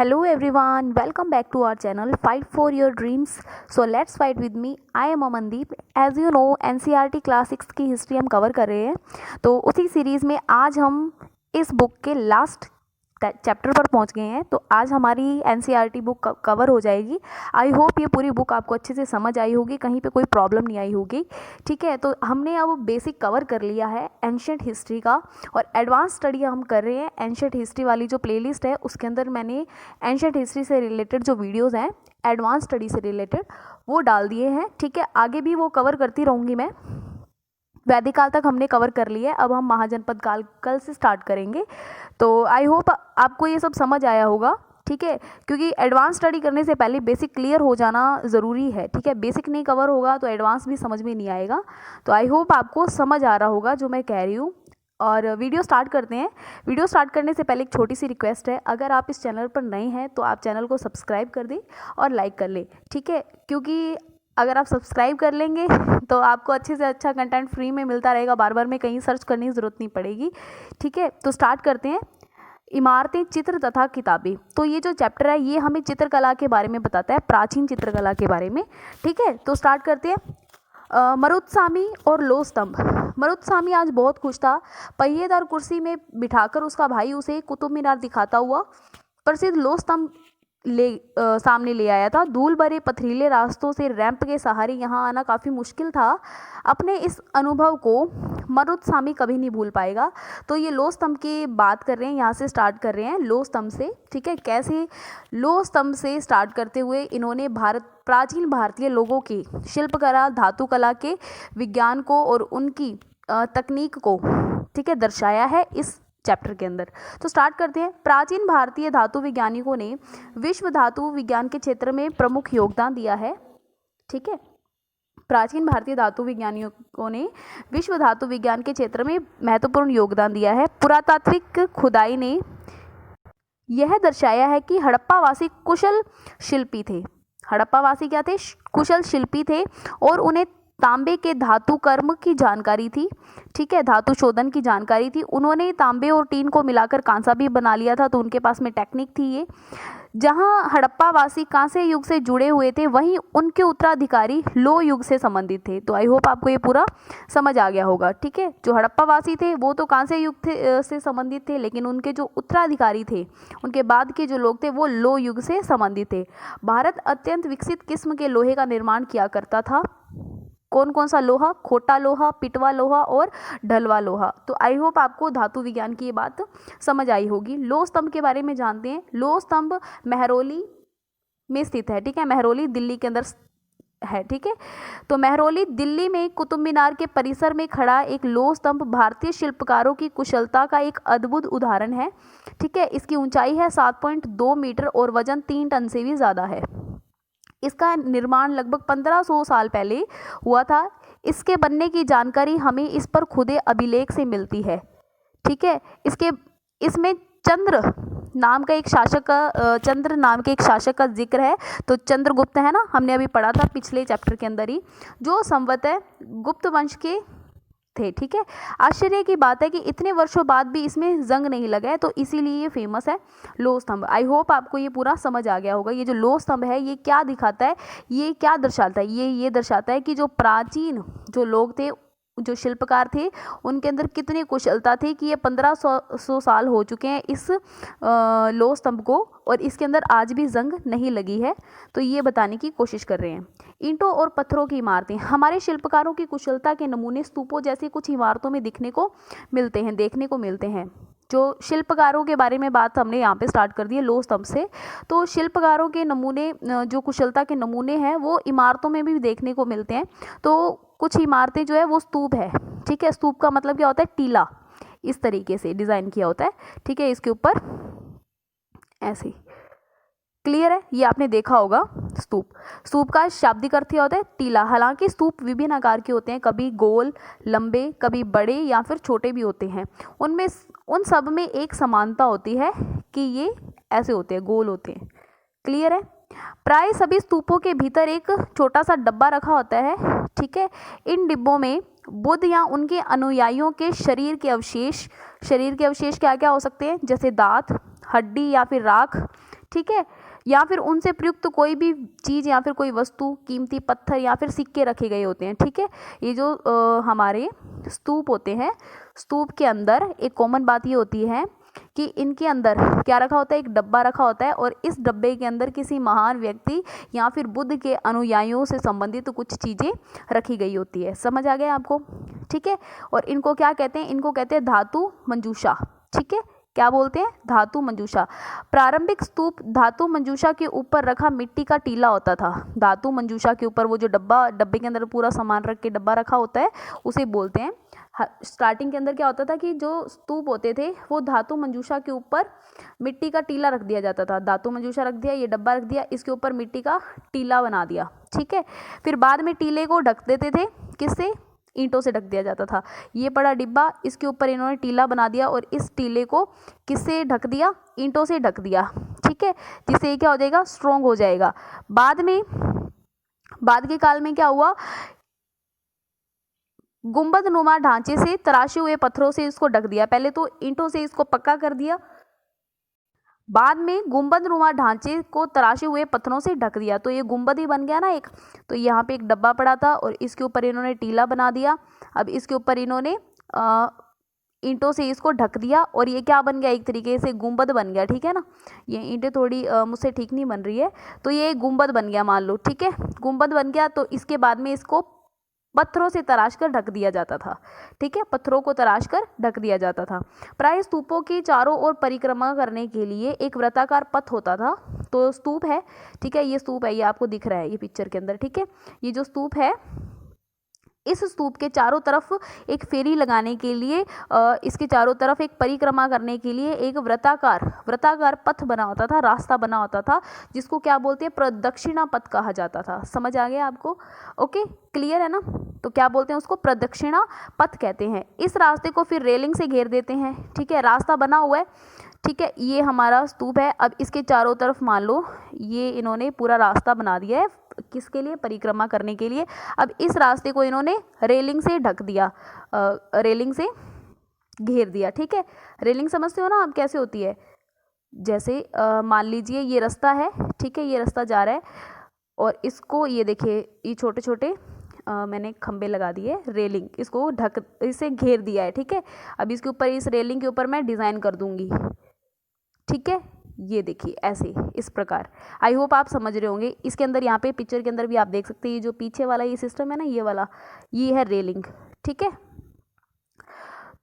Hello everyone, welcome back to our channel Fight for Your Dreams. So let's fight with me. I am Amandeep. As you know, NCERT class 6 की history हम cover कर रहे हैं, तो उसी series में आज हम इस बुक के लास्ट चैप्टर पर पहुंच गए हैं। तो आज हमारी NCERT बुक कवर हो जाएगी। आई होप ये पूरी बुक आपको अच्छे से समझ आई होगी, कहीं पे कोई प्रॉब्लम नहीं आई होगी। ठीक है, तो हमने अब बेसिक कवर कर लिया है एंशिएंट हिस्ट्री का, और एडवांस स्टडी हम कर रहे हैं। एंशिएंट हिस्ट्री वाली जो प्लेलिस्ट है उसके अंदर मैंने एंशिएंट हिस्ट्री से रिलेटेड जो वीडियोज़ हैं एडवांस स्टडी से रिलेटेड वो डाल दिए हैं। ठीक है, आगे भी वो कवर करती रहूँगी मैं। वैदिक काल तक हमने कवर कर लिया है, अब हम महाजनपद काल कल से स्टार्ट करेंगे। तो आई होप आपको ये सब समझ आया होगा। ठीक है, क्योंकि एडवांस स्टडी करने से पहले बेसिक क्लियर हो जाना ज़रूरी है। ठीक है, बेसिक नहीं कवर होगा तो एडवांस भी समझ में नहीं आएगा। तो आई होप आपको समझ आ रहा होगा जो मैं कह रही हूँ। और वीडियो स्टार्ट करते हैं। वीडियो स्टार्ट करने से पहले एक छोटी सी रिक्वेस्ट है, अगर आप इस चैनल पर नए हैं तो आप चैनल को सब्सक्राइब कर दें और लाइक कर लें। ठीक है, क्योंकि अगर आप सब्सक्राइब कर लेंगे तो आपको अच्छे से अच्छा कंटेंट फ्री में मिलता रहेगा, बार बार में कहीं सर्च करने की ज़रूरत नहीं पड़ेगी। ठीक है, तो स्टार्ट करते हैं। इमारतें, चित्र तथा किताबें। तो ये जो चैप्टर है ये हमें चित्रकला के बारे में बताता है, प्राचीन चित्रकला के बारे में। ठीक है, तो स्टार्ट करते हैं। मरुत्सामी और लोह स्तंभ। मरुत्सामी आज बहुत खुश था। पहिएदार कुर्सी में बिठाकर उसका भाई उसे कुतुब मीनार दिखाता हुआ प्रसिद्ध लोह स्तंभ सामने ले आया था। धूल भरे पथरीले रास्तों से रैंप के सहारे यहाँ आना काफ़ी मुश्किल था। अपने इस अनुभव को मरुत्सामी कभी नहीं भूल पाएगा। तो ये लोह स्तंभ की बात कर रहे हैं, यहाँ से स्टार्ट कर रहे हैं लोह स्तंभ से। ठीक है, कैसे लोह स्तंभ से स्टार्ट करते हुए इन्होंने प्राचीन भारतीय लोगों की शिल्पकला, धातुकला के विज्ञान को और उनकी तकनीक को, ठीक है, दर्शाया है इस चैप्टर के अंदर। तो स्टार्ट करते हैं। प्राचीन भारतीय धातु वैज्ञानिकों ने विश्व धातु विज्ञान के क्षेत्र में प्रमुख योगदान दिया है। ठीक है, प्राचीन भारतीय धातु वैज्ञानिकों ने विश्व धातु विज्ञान के क्षेत्र में महत्वपूर्ण योगदान दिया है। पुरातात्विक खुदाई ने यह दर्शाया है कि हड़प्पावासी कुशल शिल्पी थे। हड़प्पावासी क्या थे? कुशल शिल्पी थे, और उन्हें तांबे के धातु कर्म की जानकारी थी। ठीक है, धातु शोधन की जानकारी थी। उन्होंने तांबे और टीन को मिलाकर कांसा भी बना लिया था, तो उनके पास में टेक्निक थी ये। जहां हड़प्पावासी कांस्य युग से जुड़े हुए थे, वहीं उनके उत्तराधिकारी लोह युग से संबंधित थे। तो आई होप आपको ये पूरा समझ आ गया होगा। ठीक है, जो हड़प्पावासी थे वो तो कांस्य युग से संबंधित थे, लेकिन उनके जो उत्तराधिकारी थे, उनके बाद के जो लोग थे वो लोह युग से संबंधित थे। भारत अत्यंत विकसित किस्म के लोहे का निर्माण किया करता था। कौन कौन सा लोहा? खोटा लोहा, पिटवा लोहा और ढलवा लोहा। तो आई होप आपको धातु विज्ञान की ये बात समझ आई होगी। लोह स्तंभ के बारे में जानते हैं। लोह स्तंभ महरौली में स्थित है। ठीक है, महरौली दिल्ली के अंदर है। ठीक है, तो महरौली दिल्ली में कुतुब मीनार के परिसर में खड़ा एक लोह स्तंभ भारतीय शिल्पकारों की कुशलता का एक अद्भुत उदाहरण है। ठीक है, इसकी ऊंचाई है 7.2 मीटर और वजन 3 टन से भी ज़्यादा है। इसका निर्माण लगभग 1500 साल पहले हुआ था। इसके बनने की जानकारी हमें इस पर खुदे अभिलेख से मिलती है। ठीक है, इसमें चंद्र नाम के एक शासक का जिक्र है। तो चंद्रगुप्त है ना, हमने अभी पढ़ा था पिछले चैप्टर के अंदर ही, जो संवतः गुप्त वंश के थे। ठीक है, आश्चर्य की बात है कि इतने वर्षों बाद भी इसमें जंग नहीं लगा है, तो इसीलिए ये फेमस है लोह स्तंभ। आई होप आपको ये पूरा समझ आ गया होगा। ये जो लोह स्तंभ है ये क्या दिखाता है, ये क्या दर्शाता है? ये दर्शाता है कि जो प्राचीन जो लोग थे, जो शिल्पकार थे, उनके अंदर कितनी कुशलता थी कि ये 1500 साल हो चुके हैं इस लोह स्तंभ को, और इसके अंदर आज भी जंग नहीं लगी है। तो ये बताने की कोशिश कर रहे हैं। ईंटों और पत्थरों की इमारतें। हमारे शिल्पकारों की कुशलता के नमूने स्तूपों जैसी कुछ इमारतों में देखने को मिलते हैं। जो शिल्पकारों के बारे में बात हमने यहाँ पे स्टार्ट कर दी है लोह स्तंभ से। तो शिल्पकारों के नमूने, जो कुशलता के नमूने हैं, वो इमारतों में भी देखने को मिलते हैं। तो कुछ इमारतें जो है वो स्तूप है। ठीक है, स्तूप का मतलब क्या होता है? टीला। इस तरीके से डिज़ाइन किया होता है। ठीक है, इसके ऊपर ऐसे। क्लियर है? ये आपने देखा होगा स्तूप का शाब्दिक अर्थ क्या होता है? टीला। हालांकि स्तूप विभिन्न आकार के होते हैं, कभी गोल, लंबे, कभी बड़े या फिर छोटे भी होते हैं। उन सब में एक समानता होती है कि ये ऐसे होते हैं, गोल होते हैं। क्लियर है? प्राय सभी स्तूपों के भीतर एक छोटा सा डब्बा रखा होता है। ठीक है, इन डिब्बों में बुद्ध या उनके अनुयायियों के शरीर के अवशेष क्या क्या हो सकते हैं? जैसे दांत, हड्डी या फिर राख, ठीक है, या फिर उनसे प्रयुक्त कोई भी चीज़ या फिर कोई वस्तु, कीमती पत्थर या फिर सिक्के रखे गए होते हैं। ठीक है, ये जो हमारे स्तूप होते हैं, स्तूप के अंदर एक कॉमन बात ये होती है कि इनके अंदर क्या रखा होता है, एक डब्बा रखा होता है और इस डब्बे के अंदर किसी महान व्यक्ति या फिर बुद्ध के अनुयायियों से संबंधित कुछ चीज़ें रखी गई होती है। समझ आ गया आपको? ठीक है, और इनको क्या कहते हैं, इनको कहते हैं धातु मंजूषा। ठीक है, क्या बोलते हैं, धातु मंजूषा। प्रारंभिक स्तूप धातु मंजूषा के ऊपर रखा मिट्टी का टीला होता था। धातु मंजूषा के ऊपर वो जो डब्बे के अंदर पूरा सामान रख के डब्बा रखा होता है उसे बोलते हैं। स्टार्टिंग के अंदर क्या होता था कि जो स्तूप होते थे वो धातु मंजूषा के ऊपर मिट्टी का टीला रख दिया जाता था। धातु मंजूषा रख दिया, ये डब्बा रख दिया, इसके ऊपर मिट्टी का टीला बना दिया। ठीक है, फिर बाद में टीले को ढक देते थे, किससे, ईंटों से ढक दिया जाता था। ये बड़ा डिब्बा, इसके ऊपर इन्होंने टीला बना दिया और इस टीले को किससे ढक दिया, ईंटों से ढक दिया। ठीक है, जिससे ये क्या हो जाएगा, स्ट्रोंग हो जाएगा। बाद के काल में क्या हुआ, गुंबद नुमा ढांचे से तराशे हुए पत्थरों से इसको ढक दिया। पहले तो ईंटों से इसको पक्का कर दिया, बाद में गुंबद नुमा ढांचे को तराशे हुए पत्थरों से ढक दिया, तो ये गुंबद ही बन गया ना एक। तो यहाँ पे एक डब्बा पड़ा था और इसके ऊपर इन्होंने टीला बना दिया। अब इसके ऊपर इन्होंने ईंटों से इसको ढक दिया और ये क्या बन गया, एक तरीके से गुंबद बन गया। ठीक है ना, ये ईंटें थोड़ी मुझसे ठीक नहीं बन रही है, तो ये गुंबद बन गया मान लो। ठीक है, गुंबद बन गया, तो इसके बाद में इसको पत्थरों से तराश कर ढक दिया जाता था। ठीक है, पत्थरों को तराश कर ढक दिया जाता था। प्राय स्तूपों की चारों ओर परिक्रमा करने के लिए एक वृत्ताकार पथ होता था। तो स्तूप है, ठीक है, ये स्तूप है, ये आपको दिख रहा है ये पिक्चर के अंदर। ठीक है, ये जो स्तूप है, इस स्तूप के चारों तरफ एक फेरी लगाने के लिए, इसके चारों तरफ एक परिक्रमा करने के लिए एक वृत्ताकार पथ बना होता था, रास्ता बना होता था, जिसको क्या बोलते हैं, प्रदक्षिणा पथ कहा जाता था। समझ आ गया आपको? ओके, क्लियर है ना? तो क्या बोलते हैं उसको, प्रदक्षिणा पथ कहते हैं। इस रास्ते को फिर रेलिंग से घेर देते हैं। ठीक है, रास्ता बना हुआ है। ठीक है, ये हमारा स्तूप है। अब इसके चारों तरफ मान लो ये इन्होंने पूरा रास्ता बना दिया है, किसके लिए, परिक्रमा करने के लिए। अब इस रास्ते को इन्होंने रेलिंग से ढक दिया, रेलिंग से घेर दिया। ठीक है, रेलिंग समझते हो ना आप कैसे होती है, जैसे मान लीजिए ये रास्ता है। ठीक है, ये रास्ता जा रहा है और इसको ये देखिए, ये छोटे छोटे मैंने खंबे लगा दिए, रेलिंग, इसको ढक, इसे घेर दिया है। ठीक है, अब इसके ऊपर, इस रेलिंग के ऊपर मैं डिज़ाइन कर दूंगी। ठीक है, ये देखिए ऐसे, इस प्रकार। आई होप आप समझ रहे होंगे। इसके अंदर, यहाँ पे पिक्चर के अंदर भी आप देख सकते हैं, ये जो पीछे वाला ये सिस्टम है ना, ये वाला, ये है रेलिंग। ठीक है,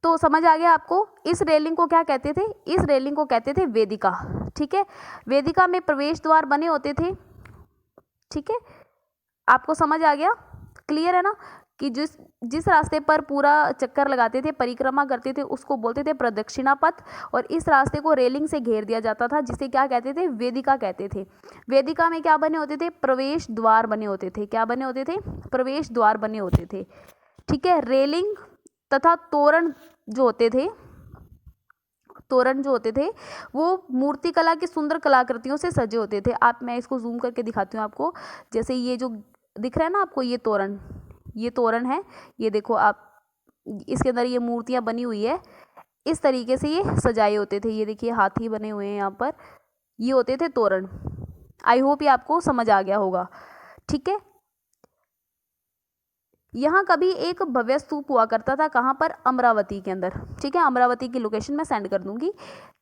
तो समझ आ गया आपको। इस रेलिंग को क्या कहते थे, इस रेलिंग को कहते थे वेदिका। ठीक है, वेदिका में प्रवेश द्वार बने होते थे। ठीक है, आपको समझ आ गया, क्लियर है ना, कि जिस रास्ते पर पूरा चक्कर लगाते थे, परिक्रमा करते थे, उसको बोलते थे प्रदक्षिणा पथ। और इस रास्ते को रेलिंग से घेर दिया जाता था, जिसे क्या कहते थे, वेदिका कहते थे। वेदिका में क्या बने होते थे, प्रवेश द्वार बने होते थे। क्या बने होते थे, प्रवेश द्वार बने होते थे। ठीक है, रेलिंग तथा तोरण जो होते थे वो मूर्ति कला की सुंदर कलाकृतियों से सजे होते थे। मैं इसको जूम करके दिखाती हूँ आपको। जैसे ये जो दिख रहा है ना आपको, ये तोरण है, ये देखो आप, इसके अंदर ये मूर्तियां बनी हुई है, इस तरीके से ये सजाए होते थे। ये देखिए हाथी बने हुए हैं यहाँ पर, ये होते थे तोरण। आई होप ये आपको समझ आ गया होगा। ठीक है, यहाँ कभी एक भव्य स्तूप हुआ करता था, कहाँ पर, अमरावती के अंदर। ठीक है, अमरावती की लोकेशन मैं सेंड कर दूंगी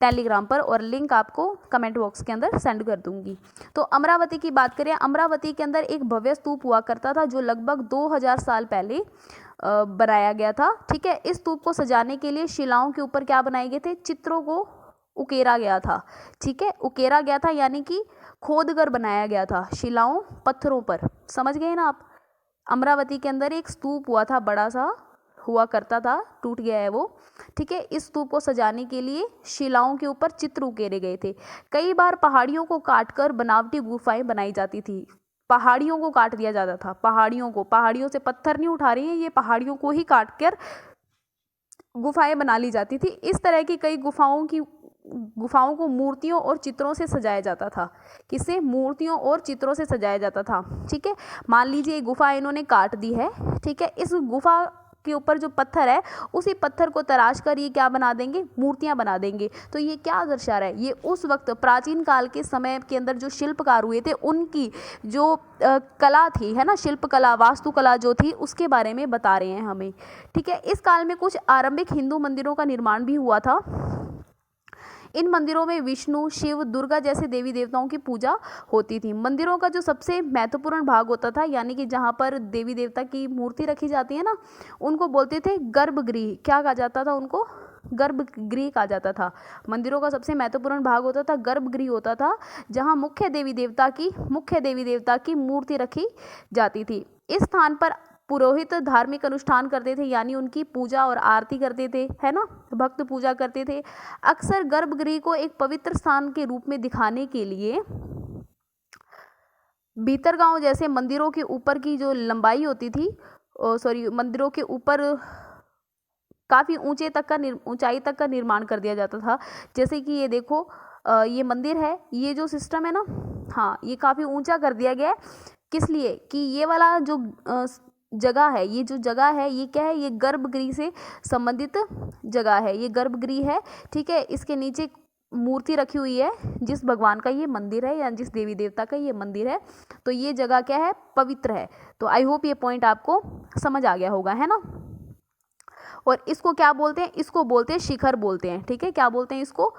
टेलीग्राम पर और लिंक आपको कमेंट बॉक्स के अंदर सेंड कर दूंगी। तो अमरावती की बात करें, अमरावती के अंदर एक भव्य स्तूप हुआ करता था जो लगभग 2000 साल पहले बनाया गया था। ठीक है, इस स्तूप को सजाने के लिए शिलाओं के ऊपर क्या बनाए गए थे, चित्रों को उकेरा गया था। ठीक है, उकेरा गया था यानी कि खोद कर बनाया गया था, शिलाओं, पत्थरों पर। समझ गए ना आप? अमरावती के अंदर एक स्तूप हुआ था, बड़ा सा हुआ करता था, टूट गया है वो। ठीक है, इस स्तूप को सजाने के लिए शिलाओं के ऊपर चित्र उकेरे गए थे। कई बार पहाड़ियों को काटकर बनावटी गुफाएं बनाई जाती थी। पहाड़ियों को काट दिया जाता था, पहाड़ियों से पत्थर नहीं उठा रहे हैं, ये पहाड़ियों को ही काट कर गुफाएं बना ली जाती थी। इस तरह की कई गुफाओं को मूर्तियों और चित्रों से सजाया जाता था। किससे, मूर्तियों और चित्रों से सजाया जाता था। ठीक है, मान लीजिए गुफा इन्होंने काट दी है। ठीक है, इस गुफा के ऊपर जो पत्थर है उसी पत्थर को तराश कर ये क्या बना देंगे, मूर्तियां बना देंगे। तो ये क्या दर्शा रहा है, ये उस वक्त प्राचीन काल के समय के अंदर जो शिल्पकार हुए थे उनकी जो कला थी, है ना, शिल्पकला, वास्तुकला जो थी उसके बारे में बता रहे हैं हमें। ठीक है, इस काल में कुछ आरंभिक हिंदू मंदिरों का निर्माण भी हुआ था। इन मंदिरों में विष्णु, शिव, दुर्गा जैसे देवी देवताओं की पूजा होती थी। मंदिरों का जो सबसे महत्वपूर्ण भाग होता था, यानी कि जहाँ पर देवी देवता की मूर्ति रखी जाती है ना, उनको बोलते थे गर्भगृह। क्या कहा जाता था उनको, गर्भगृह कहा जाता था। मंदिरों का सबसे महत्वपूर्ण भाग होता था गर्भगृह होता था, जहाँ मुख्य देवी देवता की मूर्ति रखी जाती थी। इस स्थान पर पुरोहित धार्मिक अनुष्ठान करते थे, यानी उनकी पूजा और आरती करते थे, है ना, भक्त पूजा करते थे। अक्सर गर्भगृह को एक पवित्र स्थान के रूप में दिखाने के लिए भीतरगांव जैसे मंदिरों के ऊपर की जो लंबाई होती थी, मंदिरों के ऊपर काफ़ी ऊंचाई तक का निर्माण कर दिया जाता था। जैसे कि ये देखो, ये मंदिर है, ये जो सिस्टम है ना, हाँ, ये काफ़ी ऊंचा कर दिया गया है। किस लिए कि ये वाला जो जगह है, ये जो जगह है ये क्या है, ये गर्भगृह से संबंधित जगह है, ये गर्भगृह है। ठीक है, इसके नीचे मूर्ति रखी हुई है जिस भगवान का ये मंदिर है या जिस देवी देवता का ये मंदिर है, तो ये जगह क्या है, पवित्र है। तो आई होप ये पॉइंट आपको समझ आ गया होगा, है ना। और इसको क्या बोलते हैं, इसको बोलते हैं शिखर बोलते हैं। ठीक है, क्या बोलते हैं इसको,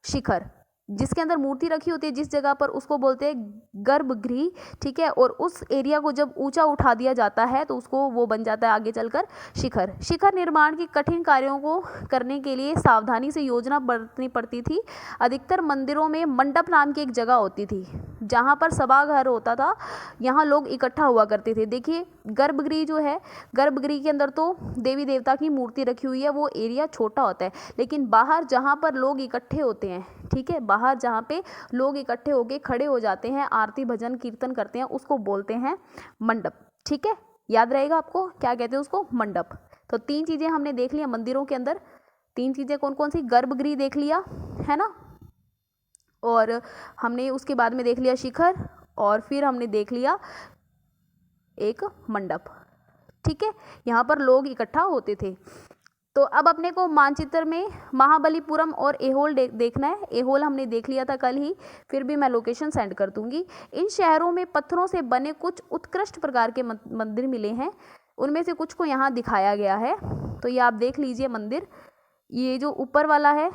शिखर। जिसके अंदर मूर्ति रखी होती है जिस जगह पर, उसको बोलते हैं गर्भगृह। ठीक है, और उस एरिया को जब ऊंचा उठा दिया जाता है तो उसको वो बन जाता है आगे चलकर शिखर। शिखर निर्माण के कठिन कार्यों को करने के लिए सावधानी से योजना बरतनी पड़ती थी। अधिकतर मंदिरों में मंडप नाम की एक जगह होती थी जहाँ पर सभाघर होता था, यहाँ लोग इकट्ठा हुआ करते थे। देखिए गर्भगृह जो है, गर्भगृह के अंदर तो देवी देवता की मूर्ति रखी हुई है, वो एरिया छोटा होता है, लेकिन बाहर जहाँ पर लोग इकट्ठे होते हैं, ठीक है, बाहर जहाँ पे लोग इकट्ठे होके खड़े हो जाते हैं, आरती भजन कीर्तन करते हैं, उसको बोलते हैं मंडप। ठीक है, याद रहेगा आपको क्या कहते हैं उसको, मंडप। तो 3 चीज़ें हमने देख लिया मंदिरों के अंदर। 3 चीज़ें कौन कौन सी, गर्भगृह देख लिया, है ना, और हमने उसके बाद में देख लिया शिखर, और फिर हमने देख लिया एक मंडप। ठीक है, यहाँ पर लोग इकट्ठा होते थे। तो अब अपने को मानचित्र में महाबलीपुरम और एहोल देखना है। एहोल हमने देख लिया था कल ही, फिर भी मैं लोकेशन सेंड कर दूंगी। इन शहरों में पत्थरों से बने कुछ उत्कृष्ट प्रकार के मंदिर मिले हैं, उनमें से कुछ को यहाँ दिखाया गया है। तो ये आप देख लीजिए मंदिर, ये जो ऊपर वाला है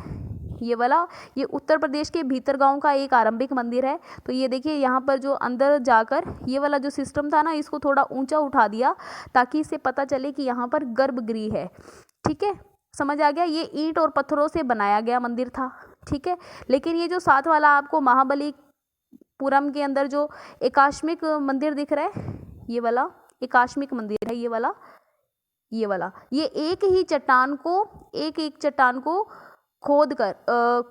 ये वाला, ये उत्तर प्रदेश के भीतरगांव का एक आरंभिक मंदिर है। तो ये देखिए यहाँ पर जो अंदर जाकर ये वाला जो सिस्टम था ना, इसको थोड़ा ऊंचा उठा दिया ताकि इससे पता चले कि यहाँ पर गर्भगृह है। ठीक है, समझ आ गया। ये ईंट और पत्थरों से बनाया गया मंदिर था। ठीक है, लेकिन ये जो साथ वाला आपको महाबलीपुरम के अंदर जो एकाश्मिक मंदिर दिख रहा है, ये वाला एकाश्मिक मंदिर है, ये वाला ये एक ही चट्टान को खोद कर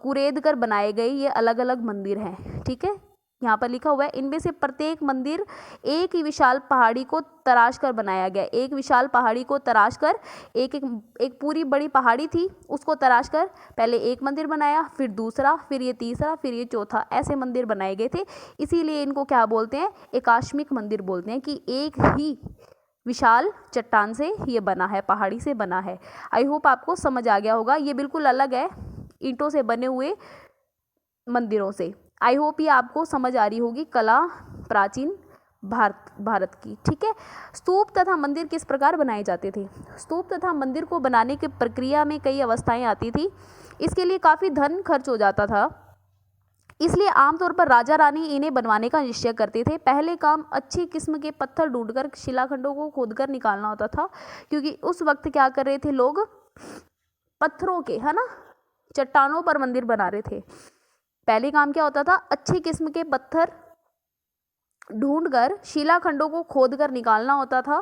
कुरेद कर बनाए गए ये अलग अलग मंदिर हैं। ठीक है, यहाँ पर लिखा हुआ है, इनमें से प्रत्येक मंदिर एक ही विशाल पहाड़ी को तराश कर बनाया गया। एक विशाल पहाड़ी को तराश कर, एक पूरी बड़ी पहाड़ी थी, उसको तराश कर पहले एक मंदिर बनाया, फिर दूसरा, फिर ये तीसरा, फिर ये चौथा, ऐसे मंदिर बनाए गए थे। इसीलिए इनको क्या बोलते हैं, एकाश्मिक मंदिर बोलते हैं, कि एक ही विशाल चट्टान से ये बना है, पहाड़ी से बना है। आई होप आपको समझ आ गया होगा। ये बिल्कुल अलग है ईंटों से बने हुए मंदिरों से। आई होप ये आपको समझ आ रही होगी कला प्राचीन भारत की। ठीक है, स्तूप तथा मंदिर किस प्रकार बनाए जाते थे। स्तूप तथा मंदिर को बनाने की प्रक्रिया में कई अवस्थाएं आती थी। इसके लिए काफ़ी धन खर्च हो जाता था, इसलिए आमतौर पर राजा रानी इन्हें बनवाने का निश्चय करते थे। पहले काम अच्छी किस्म के पत्थर ढूंढकर शिलाखंडों को खोदकर निकालना होता था, क्योंकि उस वक्त क्या कर रहे थे लोग, पत्थरों के, है ना, चट्टानों पर मंदिर बना रहे थे। पहले काम क्या होता था, अच्छी किस्म के पत्थर ढूंढकर शिलाखंडों को खोदकर निकालना होता था।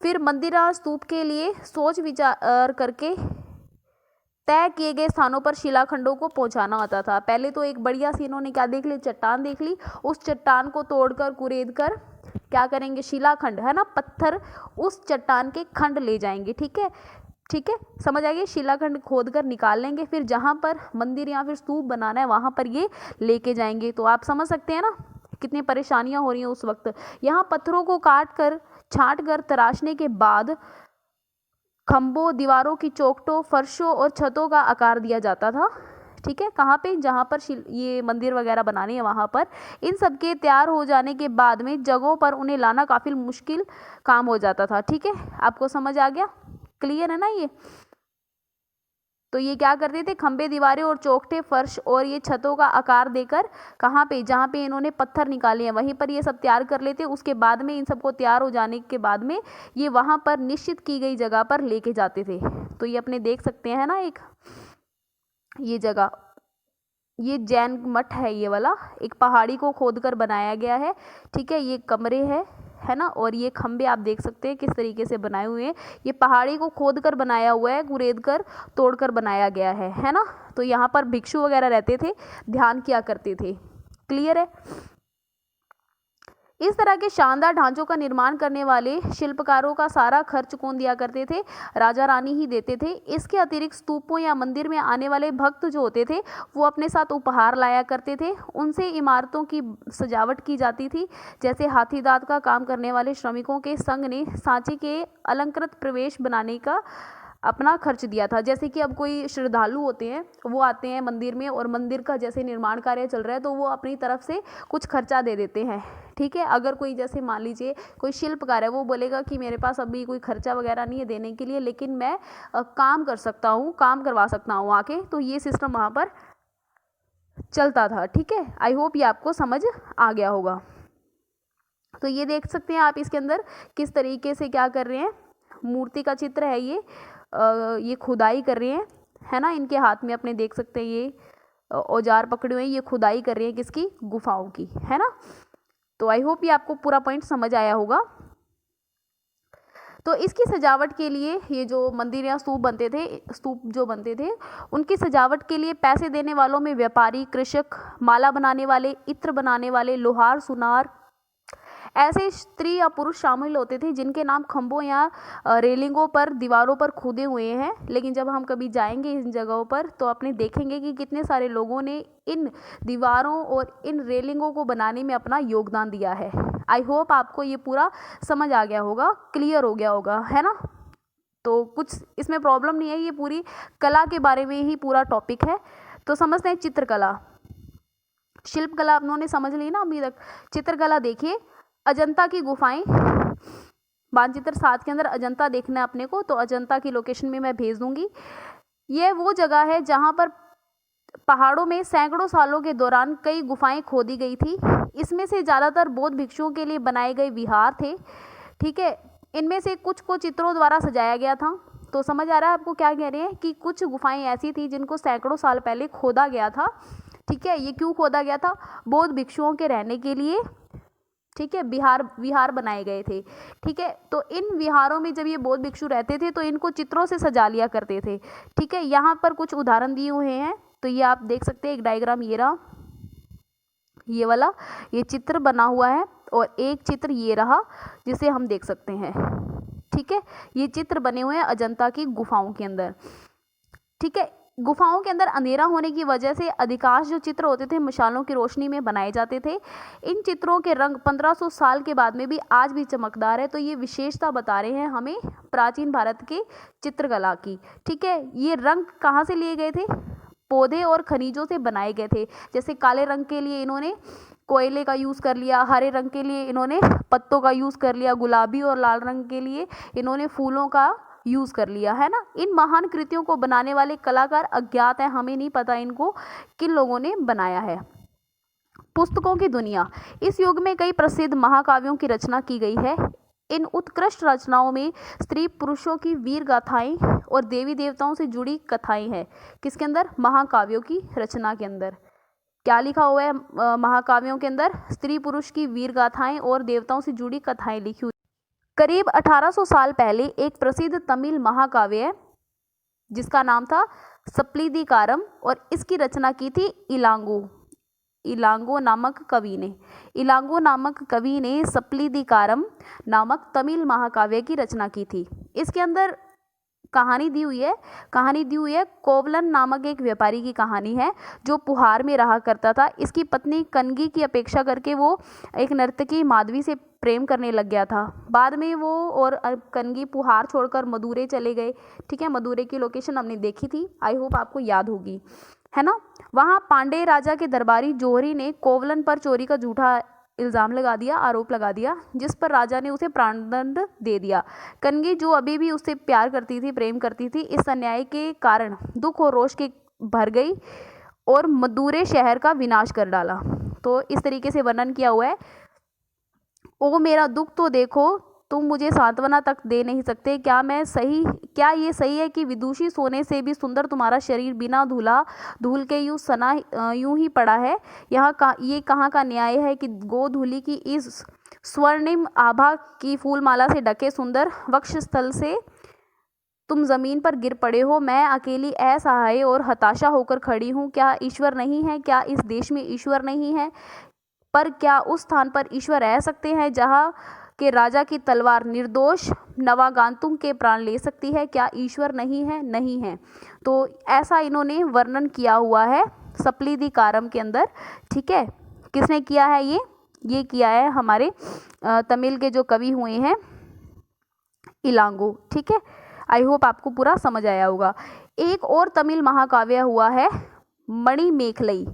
फिर मंदिर और स्तूप के लिए सोच विचार करके तय किए गए स्थानों पर शिलाखंडों को पहुंचाना होता था। पहले तो एक बढ़िया सी इन्होंने क्या देख ली, चट्टान देख ली, उस चट्टान को तोड़कर कुरेद कर क्या करेंगे, शिलाखंड, है ना, पत्थर उस चट्टान के खंड ले जाएंगे। ठीक है, ठीक है, समझ आइए, शिलाखंड खोद कर निकाल लेंगे, फिर जहाँ पर मंदिर या फिर स्तूप बनाना है वहाँ पर ये लेके जाएंगे। तो आप समझ सकते हैं ना कितनी परेशानियाँ हो रही हैं उस वक्त। यहाँ पत्थरों को काट कर छांट कर तराशने के बाद खंभों, दीवारों की चौखटों, फर्शों और छतों का आकार दिया जाता था। ठीक है, कहाँ पे? जहाँ पर ये मंदिर वगैरह बनाने हैं वहाँ पर। इन सब के तैयार हो जाने के बाद में जगहों पर उन्हें लाना काफ़ी मुश्किल काम हो जाता था। ठीक है, आपको समझ आ गया? क्लियर है ना ये? तो ये क्या करते थे? खंबे, दीवारें और चौखटे, फर्श और ये छतों का आकार देकर कहाँ पे? जहाँ पे इन्होंने पत्थर निकाले हैं वहीं पर ये सब तैयार कर लेते। उसके बाद में इन सबको तैयार हो जाने के बाद में ये वहाँ पर निश्चित की गई जगह पर लेके जाते थे। तो ये अपने देख सकते हैं ना, एक ये जगह, ये जैन मठ है ये वाला, एक पहाड़ी को खोदकर बनाया गया है। ठीक है, ये कमरे है ना, और ये खंबे आप देख सकते हैं किस तरीके से बनाए हुए हैं। ये पहाड़ी को खोदकर बनाया हुआ है, कुरेद कर तोड़कर बनाया गया है ना। तो यहाँ पर भिक्षु वगैरह रहते थे, ध्यान किया करते थे। क्लियर है? इस तरह के शानदार ढांचों का निर्माण करने वाले शिल्पकारों का सारा खर्च कौन दिया करते थे? राजा रानी ही देते थे। इसके अतिरिक्त स्तूपों या मंदिर में आने वाले भक्त जो होते थे वो अपने साथ उपहार लाया करते थे। उनसे इमारतों की सजावट की जाती थी। जैसे हाथी दांत का काम करने वाले श्रमिकों के संघ ने सांचे के अलंकृत प्रवेश बनाने का अपना खर्च दिया था। जैसे कि अब कोई श्रद्धालु होते हैं, वो आते हैं मंदिर में और मंदिर का जैसे निर्माण कार्य चल रहा है तो वो अपनी तरफ से कुछ खर्चा दे देते हैं। ठीक है, अगर कोई जैसे मान लीजिए कोई शिल्पकार है, वो बोलेगा कि मेरे पास अभी कोई खर्चा वगैरह नहीं है देने के लिए, लेकिन मैं काम कर सकता हूँ, काम करवा सकता हूँ आके। तो ये सिस्टम वहाँ पर चलता था। ठीक है, आई होप ये आपको समझ आ गया होगा। तो ये देख सकते हैं आप इसके अंदर किस तरीके से क्या कर रहे हैं। मूर्ति का चित्र है ये खुदाई कर रहे हैं, है ना। इनके हाथ में अपने देख सकते हैं ये औजार पकड़े हुए हैं, ये खुदाई कर रहे हैं किसकी? गुफाओं की, है ना। तो आई होप ये आपको पूरा पॉइंट समझ आया होगा। तो इसकी सजावट के लिए ये जो मंदिर या स्तूप जो बनते थे उनकी सजावट के लिए पैसे देने वालों में व्यापारी, कृषक, माला बनाने वाले, इत्र बनाने वाले, लोहार, सुनार, ऐसे स्त्री या पुरुष शामिल होते थे जिनके नाम खंभों या रेलिंगों पर, दीवारों पर खुदे हुए हैं। लेकिन जब हम कभी जाएंगे इन जगहों पर तो अपने देखेंगे कि कितने सारे लोगों ने इन दीवारों और इन रेलिंगों को बनाने में अपना योगदान दिया है। आई होप आपको ये पूरा समझ आ गया होगा, क्लियर हो गया होगा, है ना। तो कुछ इसमें प्रॉब्लम नहीं है, ये पूरी कला के बारे में ही पूरा टॉपिक है। तो समझते हैं चित्रकला, शिल्पकला उन्होंने समझ ली ना अभी तक। चित्रकला देखिए, अजंता की गुफाएं, मानचित्र 7 के अंदर अजंता देखना है अपने को, तो अजंता की लोकेशन में मैं भेज दूंगी। ये वो जगह है जहां पर पहाड़ों में सैकड़ों सालों के दौरान कई गुफाएं खोदी गई थी। इसमें से ज़्यादातर बौद्ध भिक्षुओं के लिए बनाए गए विहार थे। ठीक है, इनमें से कुछ को चित्रों द्वारा सजाया गया था। तो समझ आ रहा है आपको क्या कह रहे हैं कि कुछ गुफाएं ऐसी थी जिनको सैकड़ों साल पहले खोदा गया था। ठीक है, ये क्यों खोदा गया था? बौद्ध भिक्षुओं के रहने के लिए। ठीक है, विहार बनाए गए थे। ठीक है, तो इन विहारों में जब ये बौद्ध भिक्षु रहते थे तो इनको चित्रों से सजा लिया करते थे। ठीक है, यहाँ पर कुछ उदाहरण दिए हुए हैं, तो ये आप देख सकते हैं। एक डायग्राम ये रहा, ये वाला, ये चित्र बना हुआ है, और एक चित्र ये रहा जिसे हम देख सकते हैं। ठीक है, ये चित्र बने हुए हैं अजंता की गुफाओं के अंदर। ठीक है, गुफाओं के अंदर अंधेरा होने की वजह से अधिकांश जो चित्र होते थे मशालों की रोशनी में बनाए जाते थे। इन चित्रों के रंग 1500 साल के बाद में भी आज भी चमकदार है। तो ये विशेषता बता रहे हैं हमें प्राचीन भारत के चित्रकला की। ठीक है, ये रंग कहाँ से लिए गए थे? पौधे और खनिजों से बनाए गए थे। जैसे काले रंग के लिए इन्होंने कोयले का यूज़ कर लिया, हरे रंग के लिए इन्होंने पत्तों का यूज़ कर लिया, गुलाबी और लाल रंग के लिए इन्होंने फूलों का यूज़ कर लिया, है ना। इन महान कृतियों को बनाने वाले कलाकार अज्ञात हैं, हमें नहीं पता इनको किन लोगों ने बनाया है। पुस्तकों की दुनिया, इस युग में कई प्रसिद्ध महाकाव्यों की रचना की गई है। इन उत्कृष्ट रचनाओं में स्त्री पुरुषों की वीर गाथाएं और देवी देवताओं से जुड़ी कथाएं हैं। किसके अंदर? महाकाव्यों की रचना के अंदर क्या लिखा हुआ है? महाकाव्यों के अंदर स्त्री पुरुष की वीर गाथाएं और देवताओं से जुड़ी कथाएं लिखी हुई। करीब 1800 साल पहले एक प्रसिद्ध तमिल महाकाव्य है जिसका नाम था सप्लीदिकारम, और इसकी रचना की थी इलांगो नामक कवि ने। इलांगो नामक कवि ने सप्लीदिकारम नामक तमिल महाकाव्य की रचना की थी। इसके अंदर कहानी दी हुई है कोवलन नामक एक व्यापारी की कहानी है जो पुहार में रहा करता था। इसकी पत्नी कनगी की अपेक्षा करके वो एक नर्तकी माधवी से प्रेम करने लग गया था। बाद में वो और कनगी पुहार छोड़कर मदुरै चले गए। ठीक है, मदुरै की लोकेशन हमने देखी थी, आई होप आपको याद होगी, है ना। वहाँ पांडे राजा के दरबारी जोहरी ने कोवलन पर चोरी का झूठा इल्ज़ाम लगा दिया, आरोप लगा दिया, जिस पर राजा ने उसे प्राणदंड दे दिया। कनगी जो अभी भी उससे प्यार करती थी, प्रेम करती थी, इस अन्याय के कारण दुख और रोष के भर गई और मदुरै शहर का विनाश कर डाला। तो इस तरीके से वर्णन किया हुआ है। ओ मेरा दुख तो देखो, तुम मुझे सांत्वना तक दे नहीं सकते। क्या ये सही है कि विदुषी सोने से भी सुंदर तुम्हारा शरीर बिना धूल के यूं ही पड़ा है। ये कहाँ का न्याय है कि गोधूलि की इस स्वर्णिम आभा की फूलमाला से ढके सुंदर वक्षस्थल से तुम जमीन पर गिर पड़े हो। मैं अकेली असहाय और हताशा होकर खड़ी हूँ। क्या ईश्वर नहीं है? क्या इस देश में ईश्वर नहीं है? पर क्या उस स्थान पर ईश्वर रह सकते हैं जहाँ के राजा की तलवार निर्दोष नवागंतुक के प्राण ले सकती है? क्या ईश्वर नहीं है? नहीं है। तो ऐसा इन्होंने वर्णन किया हुआ है सप्तशतीकारम के अंदर। ठीक है, किसने किया है? ये किया है हमारे तमिल के जो कवि हुए हैं इलांगो। ठीक है, आई होप आपको पूरा समझ आया होगा। एक और तमिल महाकाव्य हुआ है मणिमेखलई।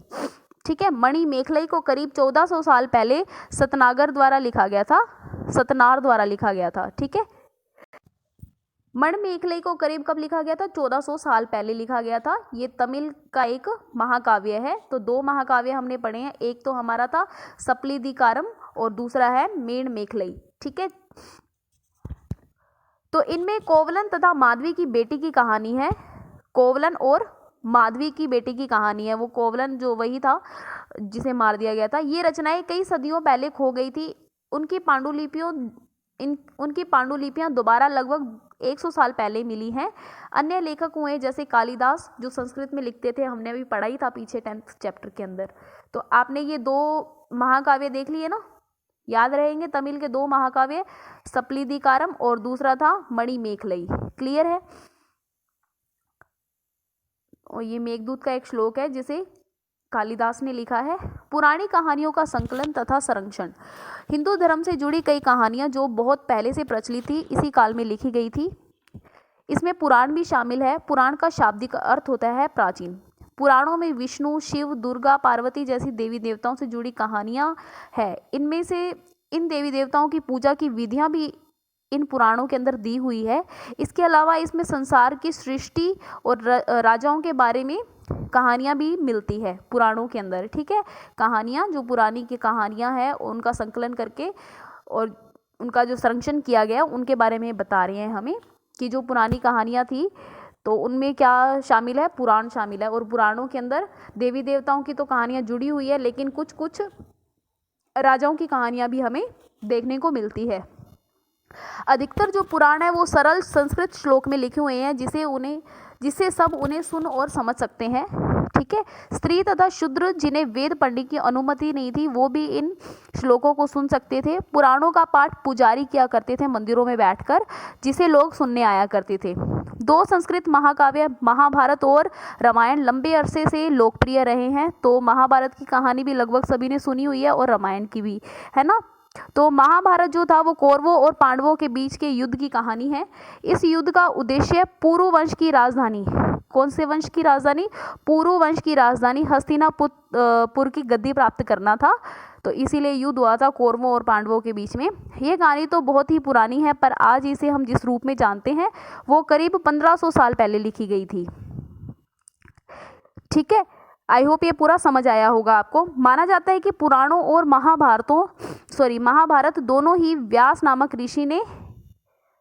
ठीक है, मणिमेखलई को करीब 1400 साल पहले सतनागर द्वारा लिखा गया था, सतनार द्वारा लिखा गया था। ठीक है, मणिमेखलई को करीब कब लिखा गया था? 1400 साल पहले लिखा गया था। ये तमिल का एक महाकाव्य है। तो दो महाकाव्य हमने पढ़े हैं, एक तो हमारा था सप्तशतीकारम और दूसरा है मणिमेखलई। ठीक है, तो इनमें कोवलन तथा माधवी की बेटी की कहानी है। कोवलन और माधवी की बेटी की कहानी है। वो कोवलन जो वही था जिसे मार दिया गया था। ये रचनाएं कई सदियों पहले खो गई थी। उनकी पांडुलिपियां दोबारा लगभग 100 साल पहले मिली हैं। अन्य लेखक हुए जैसे कालिदास जो संस्कृत में लिखते थे, हमने अभी पढ़ा ही था पीछे 10th चैप्टर के अंदर। तो आपने ये दो महाकाव्य देख लिए ना, याद रहेंगे तमिल के दो महाकाव्य, सप्तशतीकारम और दूसरा था मणिमेखलई। क्लियर है। और ये मेघदूत का एक श्लोक है जिसे कालिदास ने लिखा है। पुरानी कहानियों का संकलन तथा संरक्षण। हिंदू धर्म से जुड़ी कई कहानियां जो बहुत पहले से प्रचलित थी, इसी काल में लिखी गई थी। इसमें पुराण भी शामिल है। पुराण का शाब्दिक अर्थ होता है प्राचीन। पुराणों में विष्णु, शिव, दुर्गा, पार्वती जैसी देवी देवताओं से जुड़ी कहानियां हैं। इनमें से इन देवी देवताओं की पूजा की विधियां भी इन पुराणों के अंदर दी हुई है। इसके अलावा इसमें संसार की सृष्टि और राजाओं के बारे में कहानियां भी मिलती है पुराणों के अंदर। ठीक है, कहानियां जो पुरानी की कहानियां हैं उनका संकलन करके और उनका जो संरक्षण किया गया उनके बारे में बता रहे हैं हमें कि जो पुरानी कहानियां थी तो उनमें क्या शामिल है? पुराण शामिल है। और पुराणों के अंदर देवी देवताओं की तो कहानियां जुड़ी हुई है, लेकिन कुछ कुछ राजाओं की कहानियां भी हमें देखने को मिलती है। अधिकतर जो पुराण है वो सरल संस्कृत श्लोक में लिखे हुए हैं जिससे सब उन्हें सुन और समझ सकते हैं। ठीक है, स्त्री तथा शूद्र जिन्हें वेद पढ़ने की अनुमति नहीं थी वो भी इन श्लोकों को सुन सकते थे। पुराणों का पाठ पुजारी किया करते थे मंदिरों में बैठकर, जिसे लोग सुनने आया करते थे। दो संस्कृत महाकाव्य महाभारत और रामायण लंबे अरसे से लोकप्रिय रहे हैं। तो महाभारत की कहानी भी लगभग सभी ने सुनी हुई है और रामायण की भी, है ना। तो महाभारत जो था वो कौरवों और पांडवों के बीच के युद्ध की कहानी है। इस युद्ध का उद्देश्य पुरु वंश की राजधानी, कौन से वंश की राजधानी? पुरु वंश की राजधानी हस्तिनापुर की गद्दी प्राप्त करना था। तो इसीलिए युद्ध हुआ था कौरवों और पांडवों के बीच में। ये कहानी तो बहुत ही पुरानी है, पर आज इसे हम जिस रूप में जानते हैं वो करीब 1500 साल पहले लिखी गई थी। ठीक है, आई होप ये पूरा समझ आया होगा आपको। माना जाता है कि पुराणों और महाभारत दोनों ही व्यास नामक ऋषि ने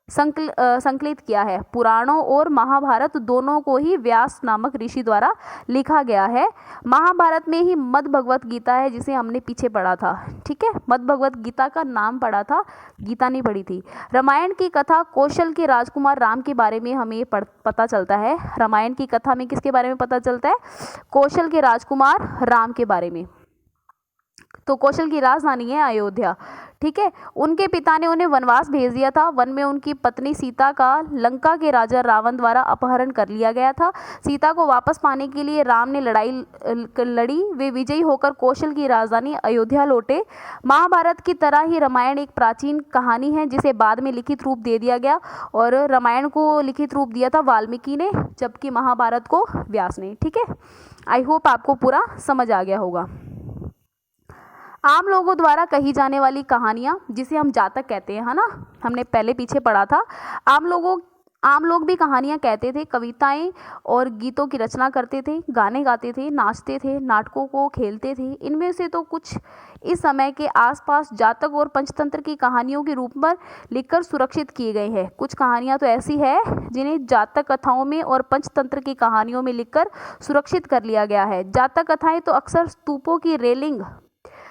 संकलित किया है। पुराणों और महाभारत दोनों को ही व्यास नामक ऋषि द्वारा लिखा गया है। महाभारत में ही मद् भगवत गीता है जिसे हमने पीछे पढ़ा था। ठीक है, मद् भगवत गीता का नाम पढ़ा था, गीता नहीं पढ़ी थी। रामायण की कथा कौशल के राजकुमार राम के बारे में हमें पता चलता है। रामायण की कथा में किसके बारे में पता चलता है? कौशल के राजकुमार राम के बारे में। तो कौशल की राजधानी है अयोध्या। ठीक है, उनके पिता ने उन्हें वनवास भेज दिया था। वन में उनकी पत्नी सीता का लंका के राजा रावण द्वारा अपहरण कर लिया गया था। सीता को वापस पाने के लिए राम ने लड़ाई लड़ी। वे विजयी होकर कौशल की राजधानी अयोध्या लौटे। महाभारत की तरह ही रामायण एक प्राचीन कहानी है जिसे बाद में लिखित रूप दे दिया गया, और रामायण को लिखित रूप दिया था वाल्मीकि ने, जबकि महाभारत को व्यास ने। ठीक है, आई होप आपको पूरा समझ आ गया होगा। आम लोगों द्वारा कही जाने वाली कहानियाँ, जिसे हम जातक कहते हैं, है ना, हमने पहले पीछे पढ़ा था। आम लोग भी कहानियाँ कहते थे, कविताएं और गीतों की रचना करते थे, गाने गाते थे, नाचते थे, नाटकों को खेलते थे। इनमें से तो कुछ इस समय के आसपास जातक और पंचतंत्र की कहानियों के रूप में लिखकर सुरक्षित किए गए हैं। कुछ कहानियाँ तो ऐसी है जिन्हें जातक कथाओं में और पंचतंत्र की कहानियों में लिखकर सुरक्षित कर लिया गया है। जातक कथाएं तो अक्सर स्तूपों की रेलिंग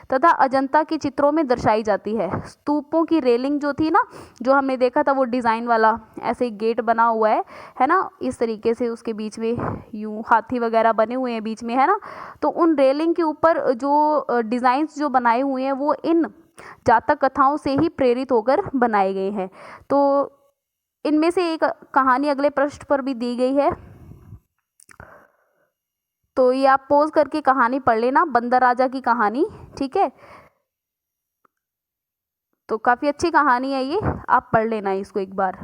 तथा अजंता के चित्रों में दर्शाई जाती है। स्तूपों की रेलिंग जो थी ना, जो हमने देखा था, वो डिज़ाइन वाला ऐसे गेट बना हुआ है ना, इस तरीके से उसके बीच में यूं हाथी वगैरह बने हुए हैं बीच में, है ना। तो उन रेलिंग के ऊपर जो डिज़ाइंस जो बनाए हुए हैं वो इन जातक कथाओं से ही प्रेरित होकर बनाए गए हैं। तो इनमें से एक कहानी अगले पृष्ठ पर भी दी गई है, तो ये आप पॉज करके कहानी पढ़ लेना, बंदर राजा की कहानी। ठीक है, तो काफ़ी अच्छी कहानी है ये, आप पढ़ लेना इसको एक बार।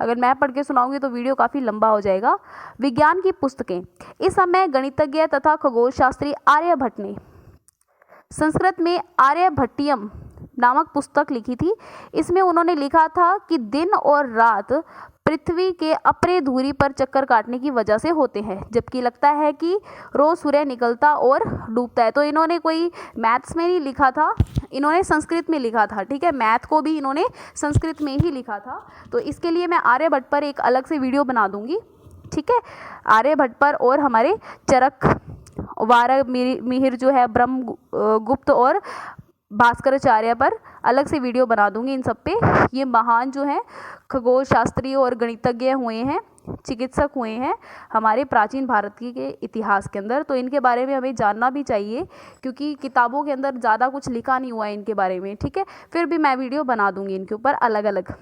अगर मैं पढ़ के सुनाऊंगी तो वीडियो काफ़ी लंबा हो जाएगा। विज्ञान की पुस्तकें। इस समय गणितज्ञ तथा खगोल शास्त्री आर्यभट्ट ने संस्कृत में आर्यभट्टियम नामक पुस्तक लिखी थी। इसमें उन्होंने लिखा था कि दिन और रात पृथ्वी के अपने धुरी पर चक्कर काटने की वजह से होते हैं, जबकि लगता है कि रोज सूर्य निकलता और डूबता है। तो इन्होंने कोई मैथ्स में नहीं लिखा था, इन्होंने संस्कृत में लिखा था। ठीक है, मैथ को भी इन्होंने संस्कृत में ही लिखा था। तो इसके लिए मैं आर्यभट्ट पर एक अलग से वीडियो बना दूंगी। ठीक है, आर्यभट्ट पर और हमारे चरक वारामिहिर जो है, ब्रह्म गुप्त और भास्कराचार्य पर अलग से वीडियो बना दूंगी इन सब पे। ये महान जो हैं खगोल शास्त्री और गणितज्ञ हुए हैं, चिकित्सक हुए हैं हमारे प्राचीन भारत के इतिहास के अंदर। तो इनके बारे में हमें जानना भी चाहिए, क्योंकि किताबों के अंदर ज़्यादा कुछ लिखा नहीं हुआ है इनके बारे में। ठीक है, फिर भी मैं वीडियो बना दूंगी इनके ऊपर अलग अलग।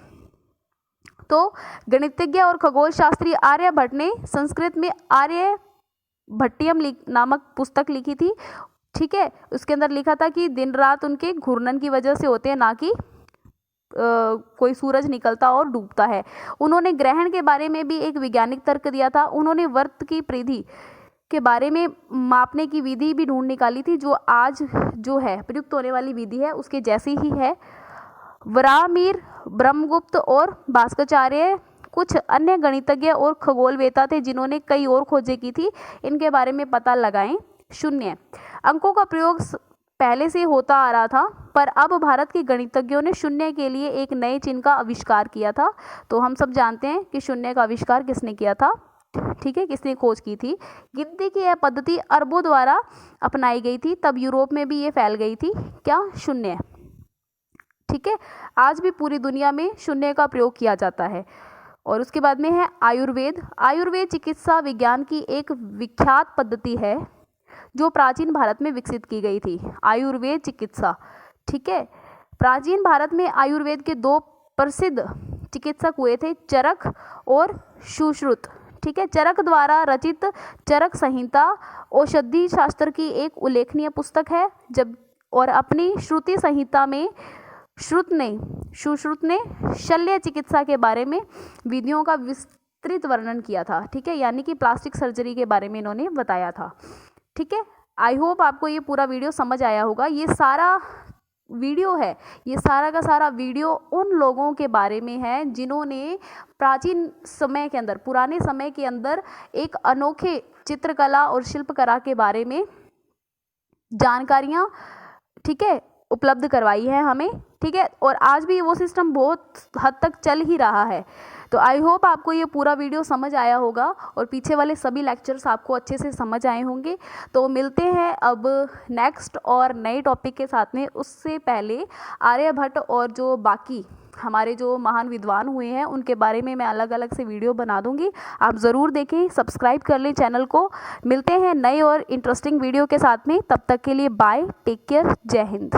तो गणितज्ञ और खगोल शास्त्री आर्यभट्ट ने संस्कृत में आर्यभट्टियम नामक पुस्तक लिखी थी। ठीक है, उसके अंदर लिखा था कि दिन रात उनके घूर्णन की वजह से होते हैं, ना कि कोई सूरज निकलता और डूबता है। उन्होंने ग्रहण के बारे में भी एक वैज्ञानिक तर्क दिया था। उन्होंने वर्त की परिधि के बारे में मापने की विधि भी ढूंढ निकाली थी, जो आज जो है प्रयुक्त होने वाली विधि है उसके जैसी ही है। वराहमिहिर, ब्रह्मगुप्त और भास्कराचार्य कुछ अन्य गणितज्ञ और खगोलवेत्ता थे जिन्होंने कई और खोजें की थी। इनके बारे में पता लगाएं। शून्य अंकों का प्रयोग पहले से होता आ रहा था, पर अब भारत के गणितज्ञों ने शून्य के लिए एक नए चिन्ह का आविष्कार किया था। तो हम सब जानते हैं कि शून्य का आविष्कार किसने किया था। ठीक है, किसने खोज की थी। गिनती की यह पद्धति अरबों द्वारा अपनाई गई थी, तब यूरोप में भी ये फैल गई थी। क्या? शून्य। ठीक है, आज भी पूरी दुनिया में शून्य का प्रयोग किया जाता है। और उसके बाद में है आयुर्वेद। आयुर्वेद चिकित्सा विज्ञान की एक विख्यात पद्धति है जो प्राचीन भारत में विकसित की गई थी। आयुर्वेद चिकित्सा। ठीक है, प्राचीन भारत में आयुर्वेद के दो प्रसिद्ध चिकित्सक हुए थे, चरक और सुश्रुत। ठीक है, चरक द्वारा रचित चरक संहिता औषधि शास्त्र की एक उल्लेखनीय पुस्तक है, जब और अपनी श्रुति संहिता में सुश्रुत ने शल्य चिकित्सा के बारे में विधियों का विस्तृत वर्णन किया था। ठीक है, यानी कि प्लास्टिक सर्जरी के बारे में इन्होंने बताया था। ठीक है, आई होप आपको ये पूरा वीडियो समझ आया होगा। ये सारा वीडियो है, ये सारा का सारा वीडियो उन लोगों के बारे में है जिन्होंने प्राचीन समय के अंदर, पुराने समय के अंदर एक अनोखे चित्रकला और शिल्पकला के बारे में जानकारियाँ, ठीक है, उपलब्ध करवाई है हमें। ठीक है, और आज भी वो सिस्टम बहुत हद तक चल ही रहा है। तो आई होप आपको ये पूरा वीडियो समझ आया होगा और पीछे वाले सभी लेक्चर्स आपको अच्छे से समझ आए होंगे। तो मिलते हैं अब नेक्स्ट और नए टॉपिक के साथ में। उससे पहले आर्यभट्ट और जो बाकी हमारे जो महान विद्वान हुए हैं उनके बारे में मैं अलग अलग से वीडियो बना दूंगी, आप ज़रूर देखें, सब्सक्राइब कर लें चैनल को। मिलते हैं नए और इंटरेस्टिंग वीडियो के साथ में, तब तक के लिए बाय, टेक केयर, जय हिंद।